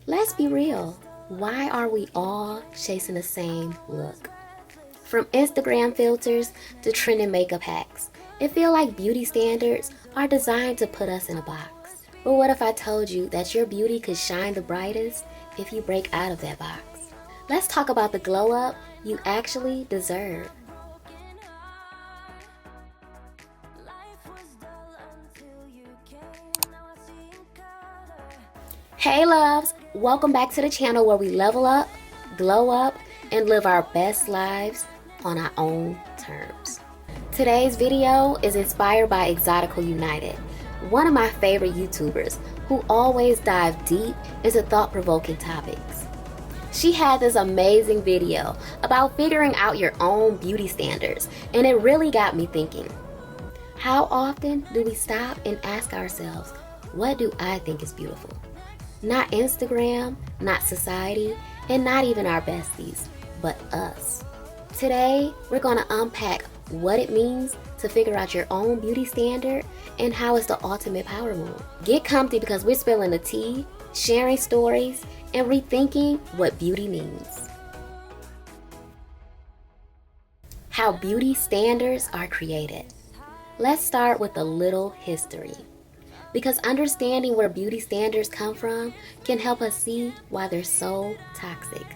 Let's be real. Why are we all chasing the same look? From Instagram filters to trending makeup hacks, it feels like beauty standards are designed to put us in a box. But what if I told you that your beauty could shine the brightest if you break out of that box? Let's talk about the glow up you actually deserve. Hey loves, welcome back to the channel where we level up, glow up, and live our best lives on our own terms. Today's video is inspired by Exotical United, one of my favorite YouTubers who always dive deep into thought-provoking topics. She had this amazing video about figuring out your own beauty standards, and it really got me thinking. How often do we stop and ask ourselves, what do I think is beautiful? Not Instagram, not society, and not even our besties, but us. Today, we're gonna unpack what it means to figure out your own beauty standard and how it's the ultimate power move. Get comfy because we're spilling the tea, sharing stories, and rethinking what beauty means. How beauty standards are created. Let's start with a little history, because understanding where beauty standards come from can help us see why they're so toxic.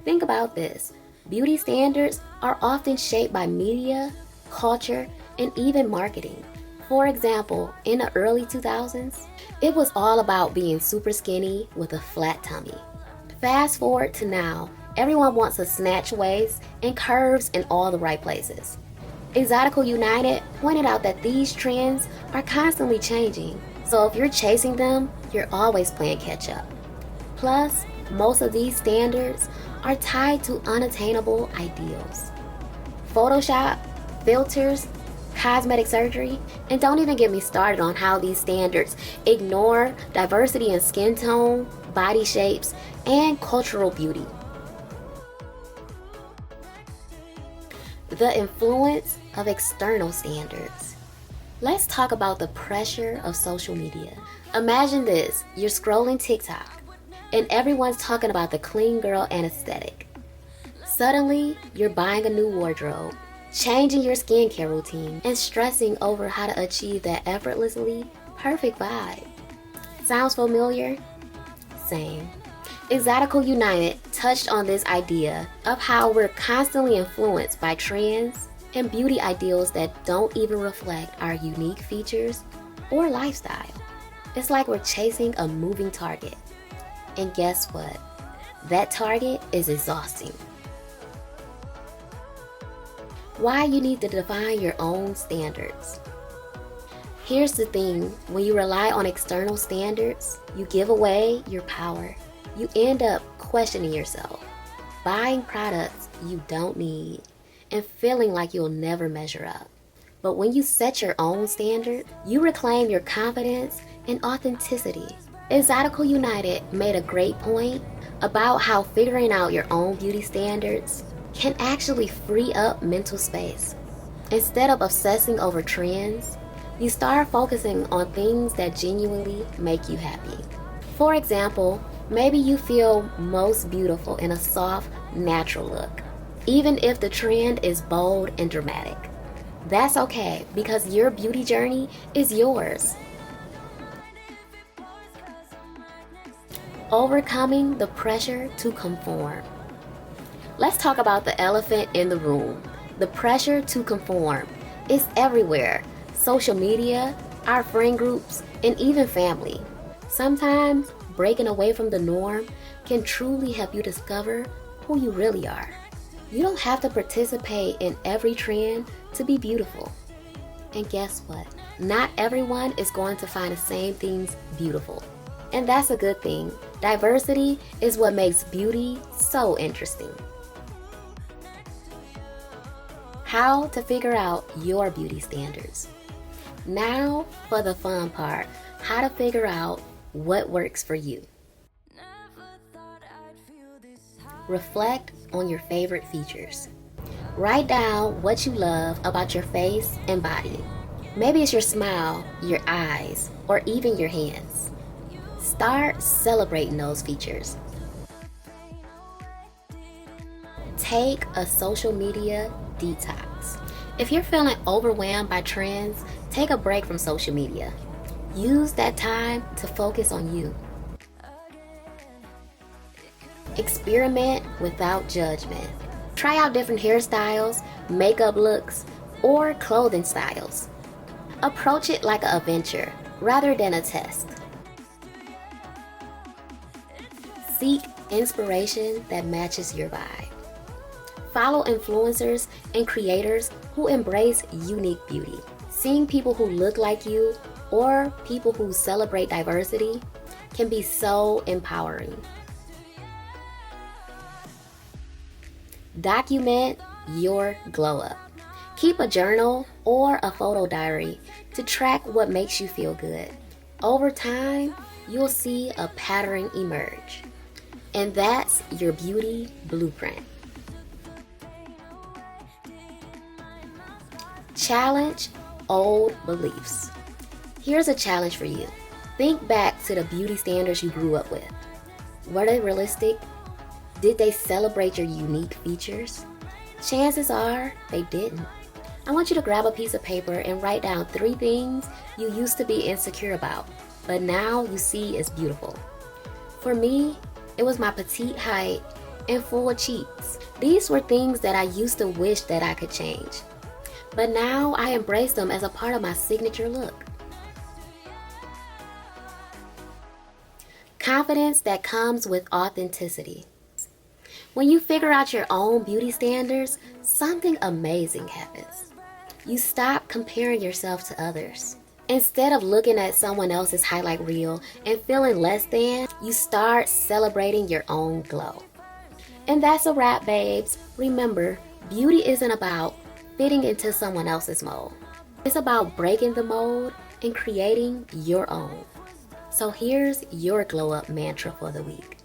Think about this. Beauty standards are often shaped by media, culture, and even marketing. For example, in the early 2000s, it was all about being super skinny with a flat tummy. Fast forward to now, everyone wants a snatch waist and curves in all the right places. Exotical United pointed out that these trends are constantly changing, so if you're chasing them, you're always playing catch up. Plus, most of these standards are tied to unattainable ideals. Photoshop, filters, cosmetic surgery, and don't even get me started on how these standards ignore diversity in skin tone, body shapes, and cultural beauty. The influence of external standards. Let's talk about the pressure of social media. Imagine this, you're scrolling TikTok, and everyone's talking about the clean girl aesthetic. Suddenly, you're buying a new wardrobe, changing your skincare routine, and stressing over how to achieve that effortlessly perfect vibe. Sounds familiar? Same. Exotical United touched on this idea of how we're constantly influenced by trends and beauty ideals that don't even reflect our unique features or lifestyle. It's like we're chasing a moving target. And guess what? That target is exhausting. Why you need to define your own standards. Here's the thing, when you rely on external standards, you give away your power. You end up questioning yourself, buying products you don't need, and feeling like you'll never measure up. But when you set your own standard, you reclaim your confidence and authenticity. Exotical United made a great point about how figuring out your own beauty standards can actually free up mental space. Instead of obsessing over trends, you start focusing on things that genuinely make you happy. For example, maybe you feel most beautiful in a soft, natural look, even if the trend is bold and dramatic. That's okay, because your beauty journey is yours. Overcoming the pressure to conform. Let's talk about the elephant in the room. The pressure to conform is everywhere. Social media, our friend groups, and even family. Sometimes breaking away from the norm can truly help you discover who you really are. You don't have to participate in every trend to be beautiful. And guess what? Not everyone is going to find the same things beautiful. And that's a good thing. Diversity is what makes beauty so interesting. How to figure out your beauty standards. Now for the fun part, how to figure out what works for you. Reflect on your favorite features. Write down what you love about your face and body. Maybe it's your smile, your eyes, or even your hands. Start celebrating those features. Take a social media detox. If you're feeling overwhelmed by trends, take a break from social media. Use that time to focus on you. Experiment without judgment. Try out different hairstyles, makeup looks, or clothing styles. Approach it like an adventure rather than a test. Seek inspiration that matches your vibe. Follow influencers and creators who embrace unique beauty. Seeing people who look like you or people who celebrate diversity can be so empowering. Document your glow up. Keep a journal or a photo diary to track what makes you feel good. Over time, you'll see a pattern emerge. And that's your beauty blueprint. Challenge old beliefs. Here's a challenge for you. Think back to the beauty standards you grew up with. Were they realistic? Did they celebrate your unique features? Chances are they didn't. I want you to grab a piece of paper and write down 3 things you used to be insecure about, but now you see as beautiful. For me, it was my petite height and full cheeks. These were things that I used to wish that I could change, but now I embrace them as a part of my signature look. Confidence that comes with authenticity. When you figure out your own beauty standards, something amazing happens. You stop comparing yourself to others. Instead of looking at someone else's highlight reel and feeling less than, you start celebrating your own glow. And that's a wrap, babes. Remember, beauty isn't about fitting into someone else's mold. It's about breaking the mold and creating your own. So here's your glow up mantra for the week.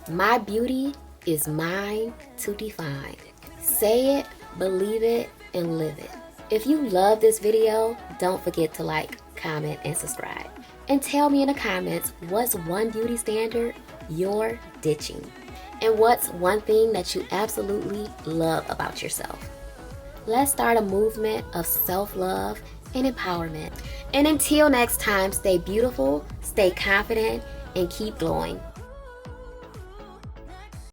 My beauty is mine to define. Say it, believe it, and live it. If you love this video, don't forget to like, comment, and subscribe. And tell me in the comments what's one beauty standard you're ditching. And what's one thing that you absolutely love about yourself. Let's start a movement of self-love and empowerment. And until next time, stay beautiful, stay confident, and keep glowing.